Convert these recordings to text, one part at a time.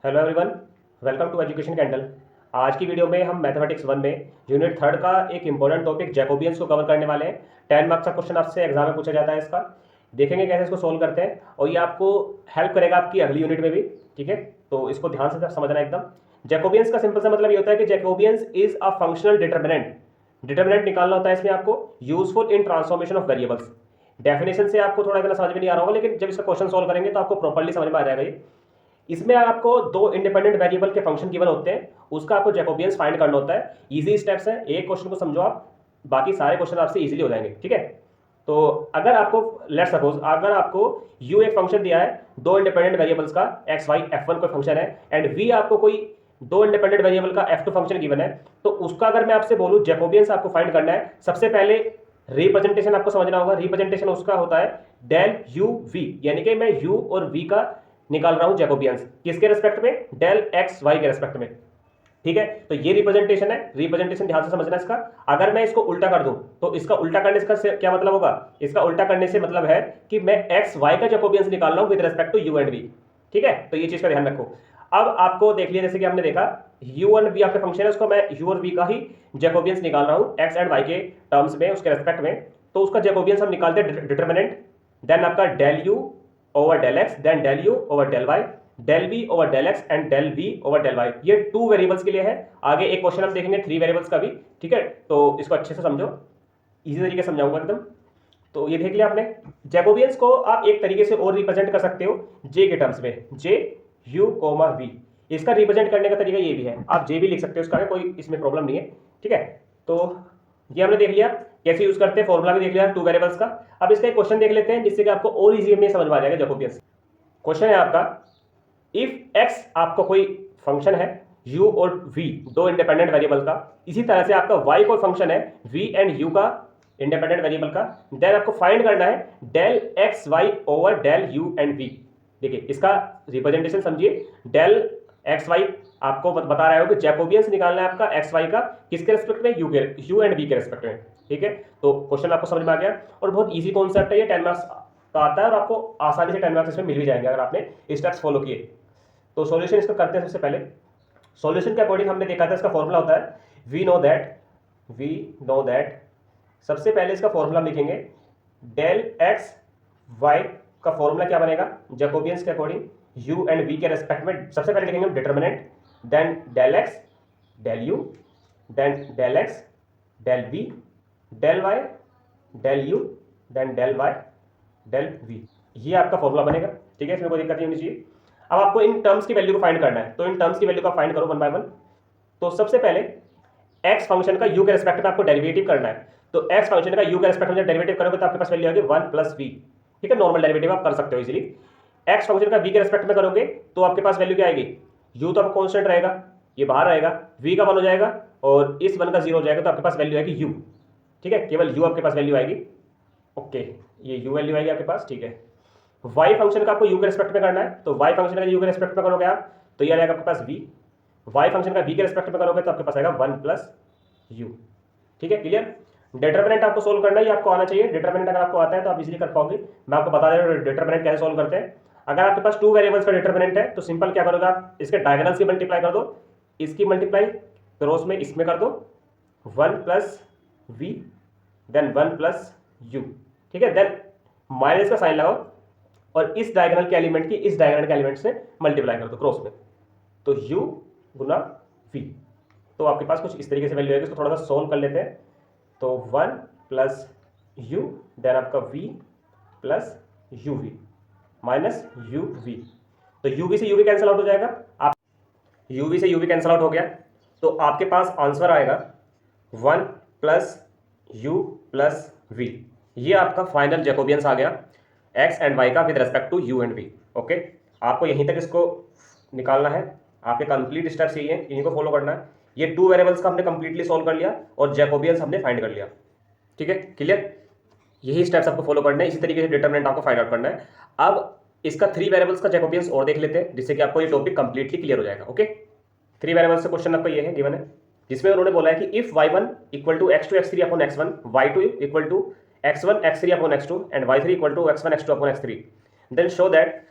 Hello everyone, welcome to education candle. आज की video में हम मैथमेटिक्स 1 में यूनिट 3 का एक इंपॉर्टेंट टॉपिक जैकोबियंस को कवर करने वाले हैं। 10 मार्क्स का क्वेश्चन आपसे एग्जाम में पूछा जाता है इसका। देखेंगे कैसे इसको सोल्व करते हैं और ये आपको हेल्प करेगा आपकी अगली यूनिट में भी। ठीक है, तो इसको ध्यान से समझना एकदम। जैकोबियंस का सिंपल सा मतलब ये होता है कि Jacobians is a functional determinant. Determinant निकालना होता है इसमें आपको, useful in transformation of variables. Definition से आपको थोड़ा इतना समझ में नहीं आ रहा होगा, लेकिन जब इसका क्वेश्चन सोल्व करेंगे तो आपको प्रॉपर्ली समझ में आ जाएगा ये। इसमें आपको दो इंडिपेंडेंट वेरिएबल के फंक्शन गिवन होते हैं, उसका आपको जैकोबियंस फाइंड करना होता है। इजी स्टेप्स है, एक क्वेश्चन को समझो आप, बाकी सारे क्वेश्चन आपसे इजीली हो जाएंगे। ठीक है, तो अगर आपको लेट्स सपोज अगर आपको u एक फंक्शन दिया है दो इंडिपेंडेंट वेरिएबल्स का x y f1 कोई फंक्शन है एंड v आपको कोई दो इंडिपेंडेंट वेरिएबल का f2 फंक्शन गिवन है, तो उसका अगर मैं आपसे बोलूं जैकोबियंस आपको फाइंड करना है, सबसे पहले रिप्रेजेंटेशन आपको समझना होगा। रिप्रेजेंटेशन उसका होता है डेल u v, यानी कि मैं u और v का निकाल रहा हूं जैकोबियंस, किसके रेस्पेक्ट में? डेल एक्स वाई के रेस्पेक्ट में। ठीक है, तो ये रिप्रेजेंटेशन है। रिप्रेजेंटेशन ध्यान से समझना इसका। अगर मैं इसको उल्टा कर दूं तो इसका उल्टा करने से क्या मतलब होगा? इसका उल्टा करने से मतलब है कि मैं एक्स वाई का जैकोबियंस निकाल रहा हूं with respect to u and v. ठीक है, तो ये चीज का ध्यान रखो। अब आपको देख लिया, जैसे कि हमने देखा यू एंड वी आपके फंक्शन है, उसको मैं यू और वी का ही जैकोबियंस निकाल रहा हूं एक्स एंड वाई के टर्म्स में, उसके रेस्पेक्ट में। तो उसका जैकोबियंस हम निकालते हैं डिटर्मिनेंट, देन आपका del u over del x, then del u over del y, del v over del x and del v over del y. ये टू वेरिएबल्स के लिए है। आगे एक क्वेश्चन हम देखेंगे थ्री वेरिएबल्स का भी। ठीक है, तो इसको अच्छे से समझो, इजी तरीके से समझाऊंगा एकदम। तो ये देख लिया आपने। जैकोबियंस को आप एक तरीके से और रिप्रेजेंट कर सकते हो जे के टर्म्स में, जे यू कोमा वी। इसका रिप्रेजेंट करने का तरीका ये भी है, आप जे भी लिख सकते हो, इसका कोई इसमें प्रॉब्लम नहीं है। ठीक है, तो ये हमने देख लिया कैसे यूज करते हैं, फॉर्मूला भी देख लिया टू वेरिएबल्स का। अब इसका एक क्वेश्चन देख लेते हैं जिससे कि आपको और इजी में समझ में आ जाएगा जैकोबियंस। क्वेश्चन है आपका, इफ एक्स आपको कोई फंक्शन है u और v दो इंडिपेंडेंट वेरिएबल का, इसी तरह से आपका y कोई फंक्शन है v एंड u का इंडिपेंडेंट वेरिएबल का, देन आपको फाइंड करना है del x y over del u and v। देखिए इसका रिप्रेजेंटेशन समझिए, डेल एक्स वाई आपको बता रहा है कि जैकोबियंस निकालना है आपका एक्स वाई का, किसके रेस्पेक्ट में? u एंड v के रेस्पेक्ट में। ठीक है, तो क्वेश्चन आपको समझ में आ गया और बहुत ईजी कॉन्सेप्ट है ये, 10 मार्क्स का आता है और आपको आसानी से 10 मार्क्स इसमें मिल भी जाएंगे अगर आपने स्टेप्स फॉलो किए। तो सॉल्यूशन इसका करते हैं। सबसे पहले सॉल्यूशन के अकॉर्डिंग हमने देखा था इसका फॉर्मूला होता है वी नो दैट। सबसे पहले इसका फॉर्मूला लिखेंगे डेल एक्स वाई का फॉर्मूला क्या बनेगा जैकोबियंस के अकॉर्डिंग यू एंड वी के रेस्पेक्ट में। सबसे पहले लिखेंगे determinant, then del x del u, then del x del v, del y del u, then del y del v. ये आपका फॉर्मूला बनेगा। ठीक है, इसमें कोई दिक्कत नहीं होनी चाहिए। अब आपको इन टर्म्स की वैल्यू को फाइंड करना है, तो इन टर्म्स की वैल्यू का फाइंड करो वन बाय वन। तो सबसे पहले x फंक्शन का u के रेस्पेक्ट में आपको डेरिवेटिव करना है। तो x फंक्शन का u के रेस्पेक्ट में जब डेरिवेटिव करोगे तो आपके पास वैल्यू आएगी 1 प्लस v। ठीक है, नॉर्मल डेरिवेटिव आप कर सकते हो इजीली। x फंक्शन का v के रेस्पेक्ट में करोगे तो आपके पास वैल्यू क्या आएगी? u तो आपका कांस्टेंट रहेगा, ये बाहर आएगा, v का 1 हो जाएगा और इस 1 का 0 हो जाएगा, तो आपके पास वैल्यू आएगी u। ठीक है, केवल u आपके पास वैल्यू आएगी। ओके, ये u वैल्यू आएगी आपके पास। ठीक है, y फंक्शन का आपको u के रेस्पेक्ट में करना है, तो y फंक्शन का u के रेस्पेक्ट में करोगे आप तो ये आएगा आपके पास v। y फंक्शन का v के रेस्पेक्ट में करोगे तो आपके पास आएगा 1 प्लस u। ठीक है, क्लियर। डिटर्मिनेंट आपको सोल्व करना है, ये आपको आना चाहिए। डिटर्मिनेंट अगर आपको आता है तो आप इजीली कर पाओगे। मैं आपको बता दे रहा हूँ डिटर्मिनेंट कैसे सोल्व करते हैं। अगर आपके पास टू वेरिएबल्स का डिटर्मिनेंट है तो सिंपल क्या करोगे आप, इसके डायगोनल्स की मल्टीप्लाई कर दो, इसकी मल्टीप्लाई क्रॉस में इसमें कर दो, 1 plus v then 1 plus u। ठीक है, देन माइनस का साइन लगाओ और इस डायगोनल के एलिमेंट की इस डायगोनल के एलिमेंट से मल्टीप्लाई कर दो क्रॉस में, तो u गुना v। तो आपके पास कुछ इस तरीके से वैल्यू आएगी। इसको थोड़ा सा सोल्व कर लेते हैं। तो 1 प्लस u देन आपका v plus uv minus uv। तो uv से uv कैंसिल आउट हो जाएगा, आप uv से uv कैंसिल आउट हो गया, तो आपके पास आंसर आएगा 1 प्लस u प्लस v। ये आपका फाइनल जैकोबियंस आ गया x एंड y का with respect to u and v। Okay, आपको यहीं तक इसको निकालना है। आपके कंप्लीट स्टेप्स यही हैं, इन्हीं को फॉलो करना है। ये टू वेरिएबल्स का हमने कंप्लीटली सॉल्व कर लिया और जैकोबियंस हमने फाइंड कर लिया। ठीक है, क्लियर। यही स्टेप्स आपको फॉलो करना है, इसी तरीके से डिटरमिनेंट आपको फाइंड आउट करना है। अब इसका थ्री वेरिएबल्स का जैकोबियंस और देख लेते हैं, जिससे कि आपको ये टॉपिक कंप्लीटली क्लियर हो जाएगा। ओके, थ्री वेरिएबल्स का क्वेश्चन आपको ये है गिवन है, जिसमें उन्होंने बोला है कि if y1 equal to x2 x3 upon x1, y2 equal to x1 x3 upon x2 and y3 equal to x1 x2 upon x3, then show that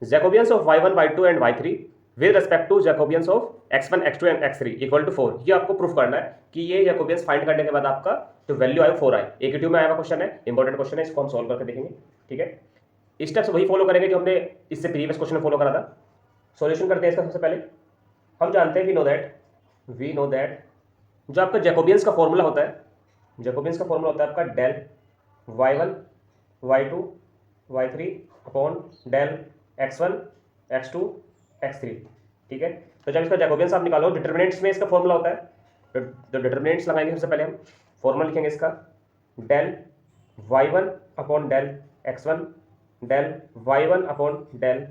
Jacobians of y1 y2 and y3 with respect to Jacobians of x1 x2 and x3 equal to 4। ये आपको proof करना है कि ये Jacobians find करने के बाद आपका जो वैल्यू आए 4 आए। AQ में आया हुआ क्वेश्चन है, इंपॉर्टेंट क्वेश्चन है, इसको हम सॉल्व करके देखेंगे। ठीक है, स्टेप्स वही फॉलो करेंगे जो हमने इससे प्रीवियस क्वेश्चन में फॉलो करा था। सॉल्यूशन करते हैं इसका। सबसे पहले हम जानते हैं वी नो दैट जो आपका जैकोबियंस का फॉर्मूला होता है, जैकोबियंस का फॉर्मूला होता है आपका del y1 y2 y3 upon del x1 x2 x3। ठीक है, तो जब इसका जैकोबियंस आप निकालो, डिटरमिनेंट्स में इसका फॉर्मूला होता है, तो डिटरमिनेंट्स लगाएंगे सबसे पहले हम फॉर्मूला लिखेंगे इसका del y1 upon del x1 del y1 upon del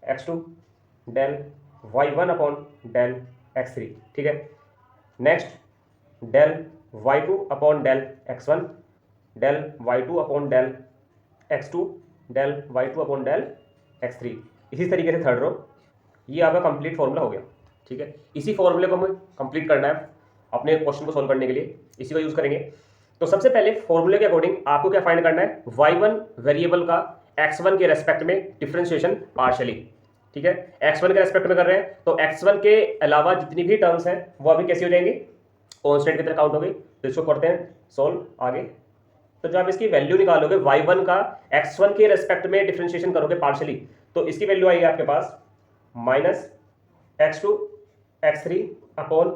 x2 del y1 upon del x3। ठीक है, next del y2 upon del x1 del y2 upon del x2 del y2 upon del x3। इसी तरीके से third row. ये आपका complete formula हो गया। ठीक है, इसी फॉर्मूले को हमें कंप्लीट करना है अपने क्वेश्चन को सॉल्व करने के लिए, इसी को यूज करेंगे। तो सबसे पहले फॉर्मूले के अकॉर्डिंग आपको क्या फाइंड करना है, y1 वेरिएबल का x1 के रेस्पेक्ट में डिफरेंशिएशन पार्शियली। ठीक है, x1 के रेस्पेक्ट में कर रहे हैं तो x1 के अलावा जितनी भी टर्म्स हैं वो अभी कैसी हो जाएंगी, कॉन्स्टेंट की तरह काउंट हो गई। तो इसको करते हैं सॉल्व आगे। तो जब आप इसकी वैल्यू निकालोगे y1 का x1 के रेस्पेक्ट में डिफरेंशिएशन करोगे पार्शियली, तो इसकी वैल्यू आएगी आपके पास minus x2 x3 upon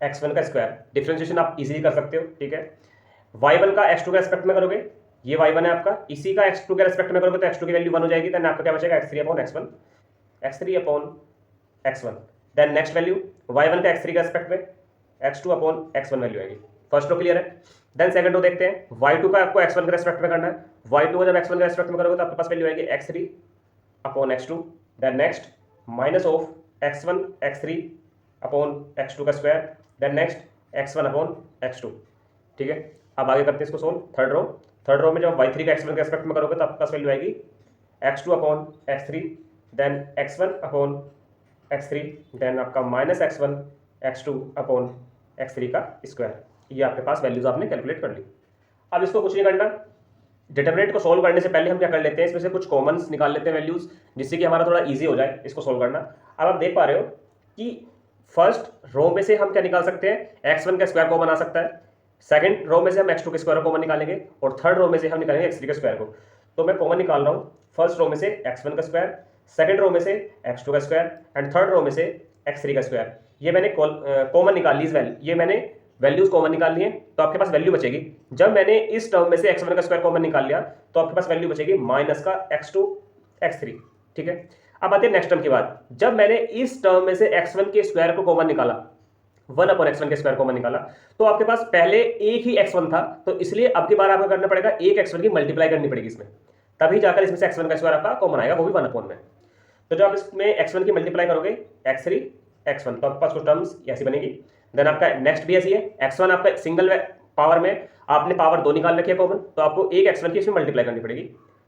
x1 का स्क्वायर। डिफरेंशिएशन आप इजीली कर सकते हो। ठीक है, y1 का x2 के रेस्पेक्ट में करोगे, ये y1 है आपका, इसी का x2 के रेस्पेक्ट में करोगे तो x2 की वैल्यू 1 हो जाएगी। देन आपका क्या बचेगा x3 upon x1, x3 upon x1। Then next value y1 का x3 के रेस्पेक्ट में x2 अपॉन x1 वैल्यू आएगी। फर्स्ट रो क्लियर है। देन सेकंड रो देखते हैं, y2 का आपको x1 के रेस्पेक्ट में करना है। y2 को जब x1 के रेस्पेक्ट में करोगे तो आपके पास वैल्यू आएगी x3 upon x2। Then next minus of x1 x3 upon x2 का square. Then next x1 upon x2। ठीक है, अब आगे करते हैं इसको सोल्व। थर्ड रो में जब y3 का x1 के रेस्पेक्ट में करोगे तो आपके पास वैल्यू आएगी x2 upon x3, then x1 upon x3, then आपका minus x1 x2 upon x3 का स्क्वायर। ये आपके पास वैल्यूज आपने कैलकुलेट कर ली। अब इसको कुछ नहीं करना, डिटरमिनेंट को सोल्व करने से पहले हम क्या कर लेते हैं, इसमें से कुछ कॉमन्स निकाल लेते हैं वैल्यूज, जिससे कि हमारा थोड़ा इजी हो जाए इसको सोल्व करना। अब आप देख पा रहे हो कि फर्स्ट रो में से हम क्या निकाल सकते हैं, x1 का स्क्वायर कॉमन आ सकता है। सेकंड रो में से हम x2 के स्क्वायर को कॉमन निकालेंगे और थर्ड रो में से हम निकालेंगे x3 के स्क्वायर को। तो मैं कॉमन निकाल रहा हूँ फर्स्ट रो में से x1 का स्क्वायर, सेकंड रो में से x2 का स्क्वायर एंड थर्ड रो में से x3 का स्क्वायर। ये मैंने कॉमन निकाल ली, ये मैंने वैल्यूज कॉमन निकाल लिए, तो आपके पास वैल्यू बचेगी। जब मैंने इस टर्म में से x1 का स्क्वायर कॉमन निकाल लिया तो आपके पास वैल्यू बचेगी माइनस का x2 x3। ठीक है, अब आते हैं नेक्स्ट टर्म की बात। जब मैंने इस टर्म में से x1 के स्क्वायर को कॉमन निकाला, 1 अपॉन x1 के स्क्वायर कॉमन निकाला, तो आपके पास पहले एक ही x1 था, तो इसलिए अब की बार आपको करना पड़ेगा एक x1 की मल्टीप्लाई करनी पड़ेगी इसमें, तभी जाकर इसमें से x1 का स्क्वायर आपका कॉमन आएगा, वो भी 1 अपॉन में। तो जब आप इसमें x1 की मल्टीप्लाई करोगे x3 x1, तो आपके पास कुछ टर्म्स ऐसी बनेगी। देन आपका नेक्स्ट भी ऐसी है, x1 आपका सिंगल पावर में आपने पावर 2 निकाल रखी है कॉमन, तो आपको एक x1 की इसमें मल्टीप्लाई करनी पड़ेगी,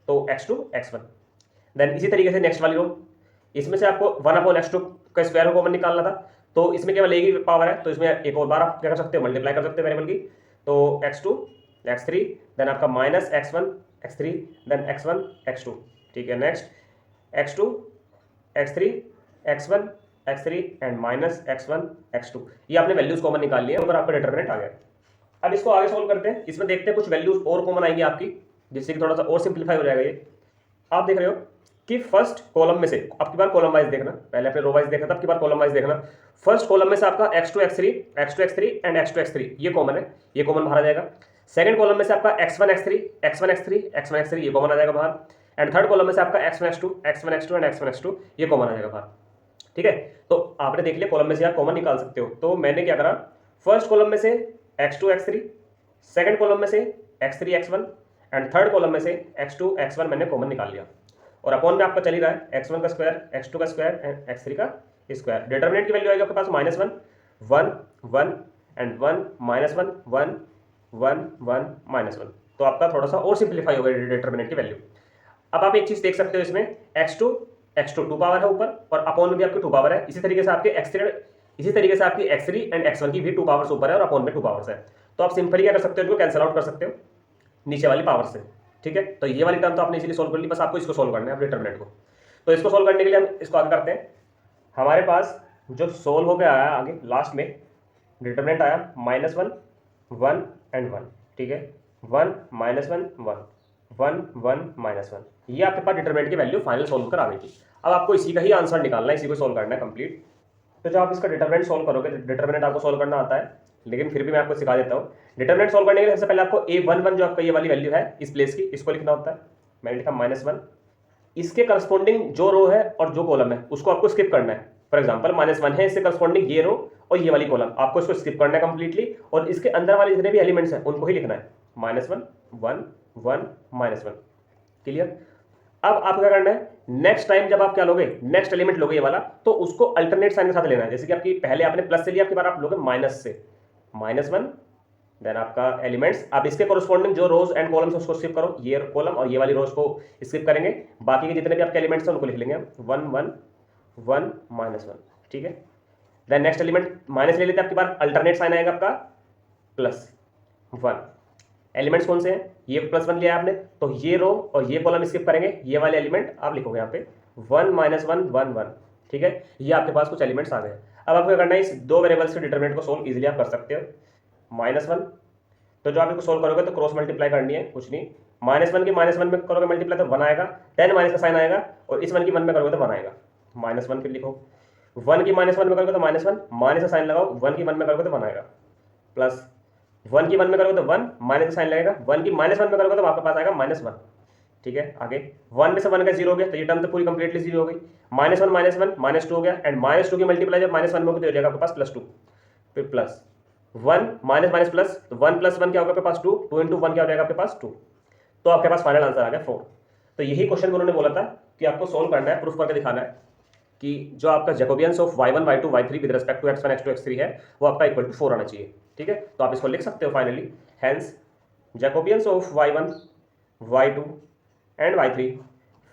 तो x2 x1। देन इसी तरीके से नेक्स्ट वाली रो, इसमें से आपको 1 अपॉन x2 का स्क्वायर कॉमन निकालना था, तो इसमें केवल एक ही पावर है, तो इसमें एक और बार आप क्या कर सकते हो, मल्टीप्लाई कर सकते हो वेरिएबल की, तो x2 x3, देन आपका minus x1 x3, then x1 x2। ठीक है, next x2 x3 x1 x3 and minus x1 x2। ये आपने वैल्यूज कॉमन निकाल लिए और आपका डिटरमिनेंट आ गया। अब इसको आगे सोल्व करते हैं, इसमें देखते हैं कुछ वैल्यूज और कॉमन आएंगी आपकी, जिससे कि थोड़ा सा और सिंप्लीफाई हो जाएगा। ये आप देख रहे हो कि फर्स्ट कॉलम में से, अब की बार कॉलम वाइज देखना, पहले आपने रो वाइज देखा था, अब की बार कॉलम वाइज देखना। फर्स्ट कॉलम में से आपका x2 x3 and x2 x3 ये कॉमन है, ये कॉमन बाहर आ जाएगा। सेकंड कॉलम में से आपका x1 x3 ये कॉमन आ जाएगा बाहर, एंड थर्ड कॉलम में से आपका x1 x2 and x1 x2 ये कॉमन आ जाएगा बाहर। ठीक है, तो आपने देख लिया कॉलम में से आप कॉमन निकाल सकते हो। तो मैंने क्या करा, फर्स्ट कॉलम में से x2 x3, सेकंड कॉलम में से x3 x1 and third column में से x2 x1 मैंने कॉमन निकाल लिया, और अपॉन में आपका चल ही रहा है x1 का स्क्वायर, x2 का स्क्वायर एंड x3 का स्क्वायर। डिटरमिनेंट की वैल्यू आएगी आपके पास -1 1 1 एंड 1 -1 1 1 1 -1। तो आपका थोड़ा सा और सिंप्लीफाई हो गया डिटरमिनेंट की वैल्यू। अब आप एक चीज देख सकते हो, इसमें x2 2 पावर है ऊपर और अपॉन में भी आपकी 2 पावर है। इसी तरीके से आपकी x3 एंड x1 की भी 2 पावर्स ऊपर है और अपॉन में 2 पावर्स है। तो आप सिंपली क्या कर सकते हो, इनको कैंसिल आउट कर सकते हो नीचे वाली पावर से। ठीक है, तो ये वाली टर्म तो आपने इजीली सोल्व कर ली, बस आपको इसको सोल्व करना है, डिटरमिनेंट को। तो इसको सोल्व करने के लिए हम इसको आगे करते हैं। हमारे पास जो सोल्व होकर आया आगे लास्ट में डिटरमिनेंट आया -1 1 एंड 1, ठीक है, 1 -1 1 1 1 -1, ये आपके पास डिटरमिनेंट की वैल्यू फाइनल सोल्व कर आ गई थी। अब आपको इसी का ही आंसर निकालना है, इसी को सोल्व करना है कंप्लीट। तो जब आप इसका डिटरमिनेंट सोल्व करोगे, तो डिटरमिनेंट आपको सोल्व करना आता है, लेकिन फिर भी मैं आपको सिखा देता हूँ। डिटरमिनेंट सोल्व करने के लिए सबसे पहले आपको a11 जो आपका ये वाली वैल्यू है इस प्लेस की, इसको लिखना होता है। मैंने लिखा -1, इसके करस्पॉन्डिंग जो रो है और जो कॉलम है उसको आपको स्किप करना है। फॉर एग्जांपल -1 है, इससे करस्पॉन्डिंग ये रो और ये वाली कॉलम, आपको इसको स्किप करना है कंप्लीटली, और इसके अंदर वाले जितने भी एलिमेंट्स हैं उनको ही लिखना है। -1 1 1 -1, क्लियर। अब आपको क्या करना है, नेक्स्ट टाइम जब आप क्या लोगे, नेक्स्ट एलिमेंट लोगे ये वाला, तो उसको अल्टरनेट साइन के साथ लेना है। जैसे कि आपकी पहले आपने प्लस से लिया, आपकी बार आप लोगे माइनस से, -1, देन आपका एलिमेंट्स, आप इसके कोरस्पॉन्डिंग जो रोज एंड कॉलम्स उसको स्किप करो, ये कॉलम और ये वाली रोज को स्किप करेंगे, बाकी के जितने भी आपके एलिमेंट्स हैं उनको लिख लेंगे 1 1 1 -1, ठीक है। देन नेक्स्ट एलिमेंट माइनस ले लेते हैं, आपकी बार अल्टरनेट साइन आएगा आपका +1। एलिमेंट्स कौन से हैं, ये +1 लिया आपने, तो ये रो और ये कॉलम स्किप करेंगे, ये वाले एलिमेंट आप लिखोगे यहाँ पे 1 -1 1 1, ठीक है। ये आपके पास कुछ एलिमेंट्स आ गए। अब आपको क्या करना है, इस दो वेरिएबल्स के डिटरमिनेंट को सोल्व इजीली आप कर सकते हो। -1, तो जो आप इसको सोल्व करोगे तो क्रॉस मल्टीप्लाई करनी है, कुछ नहीं, -1 की -1 में करोगे मल्टीप्लाई तो 1 आएगा, 10 माइनस का साइन आएगा, और इस 1 की 1 में करोगे तो 1 आएगा। -1 फिर लिखो, 1 की -1 में करोगे तो -1, माइनस का साइन लगाओ, 1 की 1 में करोगे तो 1 आएगा, प्लस 1 की 1 में करोगे तो 1, माइनस का साइन लगेगा, 1 की -1 में करोगे तो आपके पास आएगा -1, ठीक है। आगे 1 में से 1 का 0 हो गया, तो ये टर्म तो पूरी कंप्लीटली 0 हो गई। -1 -1 -2 हो गया, एंड -2 की मल्टीप्लाई जब -1 में होगी तो हो जाएगा आपके पास +2, फिर प्लस 1 माइनस प्लस, तो 1 + 1 क्या होगा आपके पास 2, 2 × 1 क्या हो जाएगा आपके पास 2, तो आपके पास फाइनल आंसर आ गया 4। तो यही क्वेश्चन उन्होंने बोला था कि आपको सोल्व करना है, प्रूफ करके दिखाना है कि जो आपका Jacobians of y1 y2 y3 with respect to x1 x2 x3 है वो आपका इक्वल टू 4 आना चाहिए, ठीक है। तो आप इसको लिख सकते हो finally, hence Jacobians of y1 y2 and y3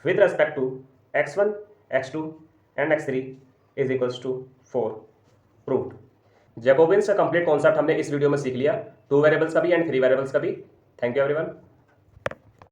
with respect to x1 x2 and x3 is equals to 4, proved. Jacobians का कंप्लीट कॉन्सेप्ट हमने इस वीडियो में सीख लिया, 2 वेरिएबल्स का भी एंड 3 वेरिएबल्स का भी। Thank you everyone.